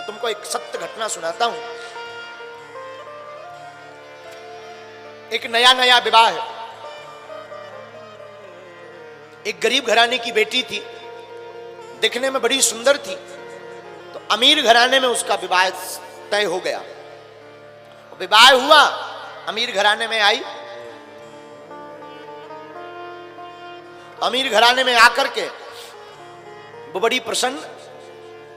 तुमको एक सत्य घटना सुनाता हूं। एक नया नया विवाह है, एक गरीब घराने की बेटी थी, दिखने में बड़ी सुंदर थी, तो अमीर घराने में उसका विवाह तय हो गया। विवाह हुआ, अमीर घराने में आई, अमीर घराने में आकर के वो बड़ी प्रसन्न,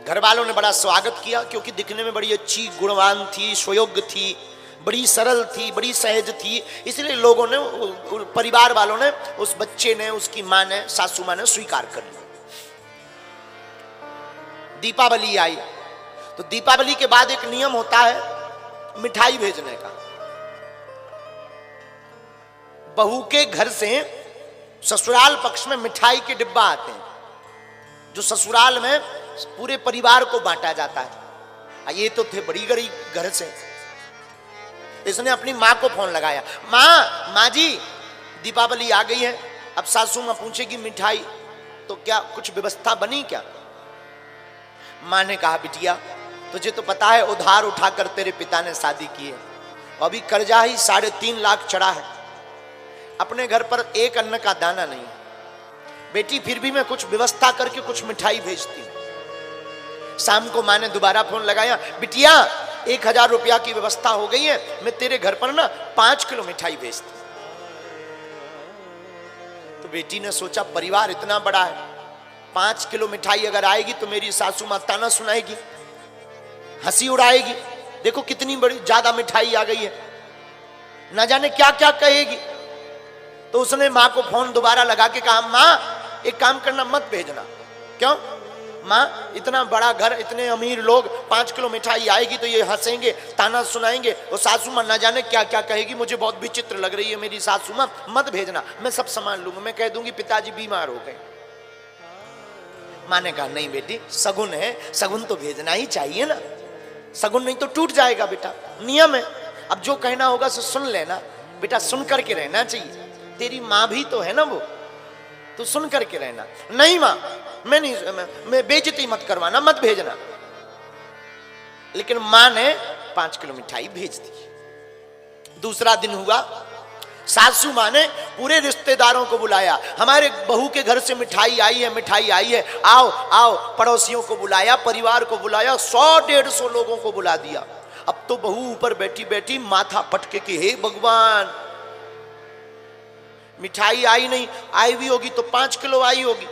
घर वालों ने बड़ा स्वागत किया, क्योंकि दिखने में बड़ी अच्छी, गुणवान थी, सुयोग्य थी, बड़ी सरल थी, बड़ी सहज थी, इसलिए लोगों ने, परिवार वालों ने, उस बच्चे ने, उसकी मां ने, सासू मां ने स्वीकार कर लिया। दीपावली आई, तो दीपावली के बाद एक नियम होता है मिठाई भेजने का। बहू के घर से ससुराल पक्ष में मिठाई के डिब्बा आते हैं, जो ससुराल में पूरे परिवार को बांटा जाता है। ये तो थे बड़ी गरीब घर से, इसने अपनी मां को फोन लगाया, मां जी दीपावली आ गई है, अब सासू मां पूछेगी मिठाई, तो क्या कुछ व्यवस्था बनी क्या? मां ने कहा, बिटिया तुझे तो पता है उधार उठाकर तेरे पिता ने शादी की है, अभी कर्जा ही 3.5 लाख चढ़ा है, अपने घर पर एक अन्न का दाना नहीं है। बेटी फिर भी मैं कुछ व्यवस्था करके कुछ मिठाई भेजती हूं। शाम को मां ने दोबारा फोन लगाया, बिटिया 1000 रुपया की व्यवस्था हो गई है, मैं तेरे घर पर ना 5 किलो मिठाई भेजती। तो बेटी ने सोचा परिवार इतना बड़ा है, 5 किलो मिठाई अगर आएगी तो मेरी सासू मां ताना सुनाएगी, हंसी उड़ाएगी, देखो कितनी बड़ी ज्यादा मिठाई आ गई है, ना जाने क्या क्या कहेगी। तो उसने मां को फोन दोबारा लगा के कहा, मां एक काम करना, मत भेजना। क्यों? मां इतना बड़ा घर, इतने अमीर लोग, 5 किलो मिठाई आएगी तो ये हंसेंगे, ताना सुनाएंगे, और सासू मां ना जाने क्या क्या कहेगी, मुझे बहुत विचित्र लग रही है मेरी सासू मां, मत भेजना, मैं सब संभाल लूंगा, मैं कह दूंगी पिताजी बीमार हो गए। मां ने कहा, नहीं बेटी सगुन है, सगुन तो भेजना ही चाहिए ना, सगुन नहीं तो टूट जाएगा बेटा, नियम है। अब जो कहना होगा सो सुन लेना बेटा, सुन करके रहना चाहिए, तेरी मां भी तो है ना, वो तो सुन करके रहना। नहीं मां मैं नहीं, मैं बेइज्जती मत करवाना, मत भेजना। लेकिन मां ने 5 किलो मिठाई भेज दी। दूसरा दिन हुआ, सासू मां ने पूरे रिश्तेदारों को बुलाया, हमारे बहू के घर से मिठाई आई है, मिठाई आई है, आओ आओ। पड़ोसियों को बुलाया, परिवार को बुलाया, 100-150 लोगों को बुला दिया। अब तो बहू ऊपर बैठी बैठी माथा पटके कि हे भगवान, मिठाई आई नहीं, आई भी होगी तो 5 किलो आई होगी।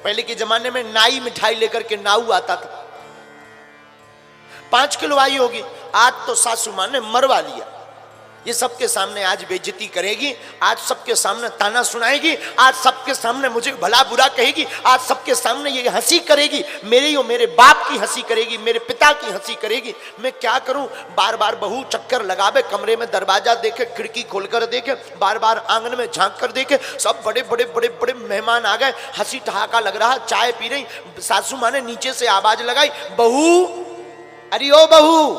पहले के जमाने में नाई मिठाई लेकर के नाऊ आता था, 5 किलो आई होगी। आज तो सासू मां ने मरवा लिया, ये सबके सामने आज बेइज्जती करेगी, आज सबके सामने ताना सुनाएगी, आज सबके सामने मुझे भला बुरा कहेगी, आज सबके सामने ये हंसी करेगी, मेरी और मेरे बाप की हंसी करेगी, मेरे पिता की हंसी करेगी। मैं क्या करूं? बार बार बहू चक्कर लगावे, कमरे में दरवाजा देखे, खिड़की खोलकर देखे, बार बार आंगन में झांक कर देखे, सब बड़े बड़े बड़े बड़े मेहमान आ गए, हंसी ठहाका लग रहा, चाय पी रही। सासू मां ने नीचे से आवाज लगाई, बहू, अरे ओ बहू।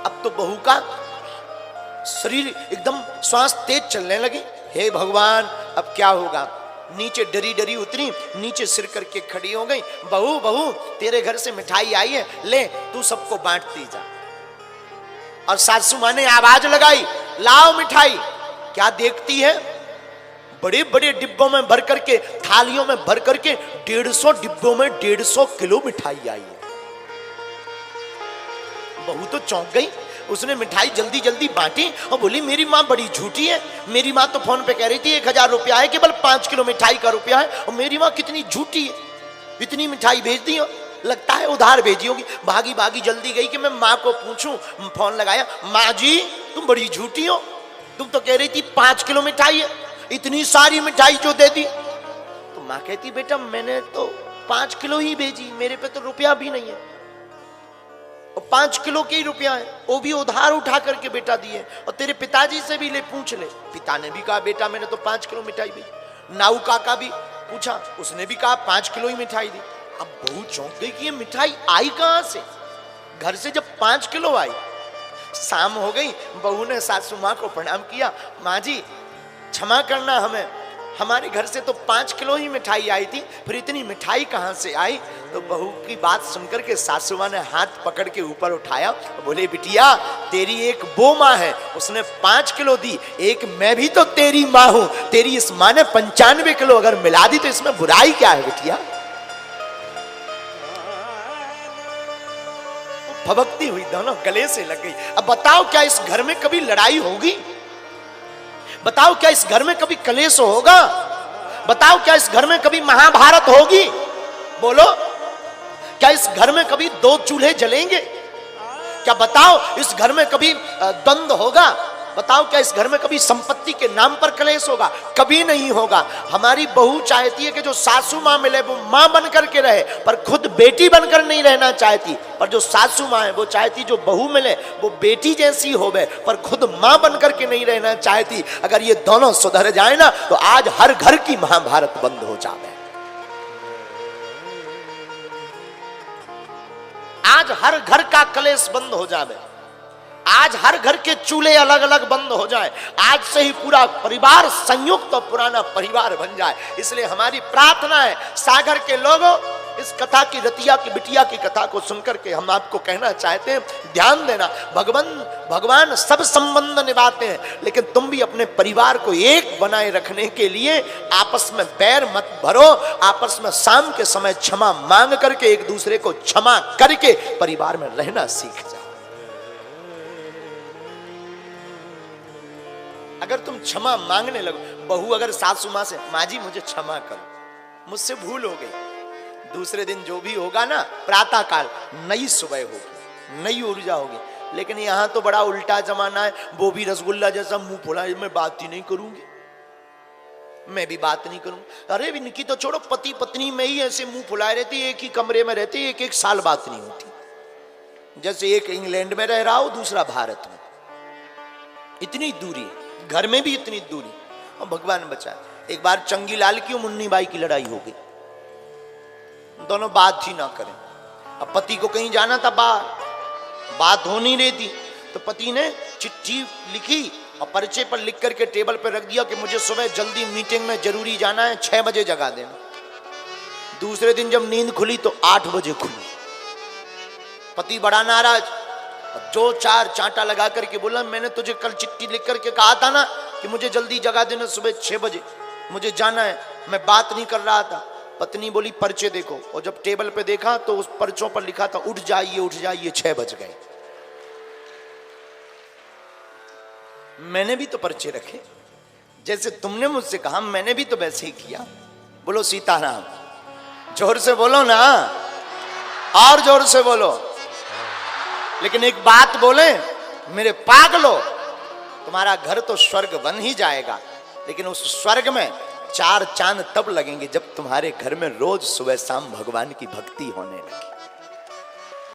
अब तो बहू का शरीर एकदम श्वास तेज चलने लगी, हे भगवान अब क्या होगा। नीचे डरी डरी उतरी, नीचे सिर करके खड़ी हो गई, बहू बहू तेरे घर से मिठाई आई है, ले तू सबको बांटती जा। और सासू मां ने आवाज लगाई, लाओ मिठाई। क्या देखती है, बड़े बड़े डिब्बों में भर करके, थालियों में भर करके 150 डिब्बों में 150 किलो मिठाई आई है। बहू तो चौंक गई, उसने मिठाई जल्दी जल्दी बांटी और बोली, मेरी माँ बड़ी झूठी है, मेरी माँ तो फोन पे कह रही थी 1000 रुपया है, केवल 5 किलो मिठाई का रुपया है, और मेरी माँ कितनी झूठी है, इतनी मिठाई भेज दी हो, लगता है उधार भेजी होगी। भागी भागी जल्दी गई कि मैं माँ को पूछूं, फोन लगाया, माँ जी तुम बड़ी झूठी हो, तुम तो कह रही थी 5 किलो मिठाई है, इतनी सारी मिठाई जो दे दी। तो माँ कहती, बेटा मैंने तो 5 किलो ही भेजी, मेरे पे तो रुपया भी नहीं है, और 5 किलो के ही रुपया है, वो भी उधार उठा करके बेटा दिए, और तेरे पिताजी से भी ले पूछ ले। पिता ने भी कहा, बेटा मैंने तो 5 किलो मिठाई भेजी। नाऊ काका भी पूछा, उसने भी कहा 5 किलो ही मिठाई दी। अब बहू चौंक गई कि ये मिठाई आई कहां से, घर से जब 5 किलो आई। शाम हो गई, बहू ने सासू मां को प्रणाम किया, माँ जी क्षमा करना, हमें हमारे घर से तो 5 किलो ही मिठाई आई थी, फिर इतनी मिठाई कहां से आई? तो बहू की बात सुनकर के सासू मां ने हाथ पकड़ के ऊपर उठाया, बोले बिटिया तेरी एक वो माँ है, उसने 5 किलो दी, एक मैं भी तो तेरी माँ हूं, तेरी इस माँ ने 95 किलो अगर मिला दी तो इसमें बुराई क्या है बिटिया? भभकती हुई दोनों गले से लग गई। अब बताओ क्या इस घर में कभी लड़ाई होगी? बताओ क्या इस घर में कभी कलेश होगा? बताओ क्या इस घर में कभी महाभारत होगी? बोलो, क्या इस घर में कभी 2 चूल्हे जलेंगे? क्या बताओ इस घर में कभी द्वंद्व होगा? बताओ क्या इस घर में कभी संपत्ति के नाम पर कलेश होगा? कभी नहीं होगा। हमारी बहू चाहती है कि जो सासू माँ मिले वो माँ बनकर के रहे, पर खुद बेटी बनकर नहीं रहना चाहती। पर जो सासू माँ है वो चाहती जो बहू मिले वो बेटी जैसी होवे, पर खुद माँ बनकर के नहीं रहना चाहती। अगर ये दोनों सुधर जाए ना तो आज हर घर की महाभारत बंद हो जाए, आज हर घर का कलेश बंद हो जाए, आज हर घर के चूल्हे अलग अलग बंद हो जाए, आज से ही पूरा परिवार संयुक्त और पुराना परिवार बन जाए। इसलिए हमारी प्रार्थना है सागर के लोगों, इस कथा की रतिया की बिटिया की कथा को सुनकर के हम आपको कहना चाहते हैं, ध्यान देना। भगवान सब संबंध निभाते हैं, लेकिन तुम भी अपने परिवार को एक बनाए रखने के लिए आपस में बैर मत भरो, आपस में शाम के समय क्षमा मांग करके एक दूसरे को क्षमा करके परिवार में रहना सीख जाओ। अगर तुम क्षमा मांगने लगो, बहू अगर सासू मां से माँ जी मुझे क्षमा करो, मुझसे भूल हो गई, दूसरे दिन जो भी होगा ना प्रातः काल नई सुबह होगी, नई ऊर्जा होगी। लेकिन यहाँ तो बड़ा उल्टा जमाना है, वो भी रसगुल्ला जैसा मुंह फुला, मैं बात ही नहीं करूंगी, मैं भी बात नहीं करूंगी। अरे इनकी तो छोड़ो, पति पत्नी में ही ऐसे मुंह फुलाए रहती, एक ही कमरे में रहती, एक साल बात नहीं होती, जैसे एक इंग्लैंड में रह रहा हो दूसरा भारत में, इतनी दूरी, घर में भी इतनी दूरी। और भगवान बचाए, एक बार चंगी लाल की और मुन्नी बाई की लड़ाई हो गई, दोनों बात ही ना करें। अब पति को कहीं जाना था बाहर, बात हो नहीं रही थी, तो पति ने चिट्ठी लिखी और पर्चे पर लिख करके टेबल पर रख दिया कि मुझे सुबह जल्दी मीटिंग में जरूरी जाना है, 6 बजे जगा देना। दूसरे दिन जब नींद खुली तो 8 बजे खुली। पति बड़ा नाराज, जो 4 चांटा लगा करके बोला मैंने तुझे कल चिट्ठी लिख करके कहा था ना कि मुझे जल्दी जगा देना, सुबह 6 बजे मुझे जाना है, मैं बात नहीं कर रहा था। पत्नी बोली पर्चे देखो, और जब टेबल पे देखा तो उस पर्चों पर लिखा था उठ जाइए 6 बज गए। मैंने भी तो पर्चे रखे, जैसे तुमने मुझसे कहा मैंने भी तो वैसे ही किया। बोलो सीताराम, जोर से बोलो ना, और जोर से बोलो। लेकिन एक बात बोले मेरे पागलो, तुम्हारा घर तो स्वर्ग बन ही जाएगा, लेकिन उस स्वर्ग में 4 चांद तब लगेंगे जब तुम्हारे घर में रोज सुबह शाम भगवान की भक्ति होने लगी।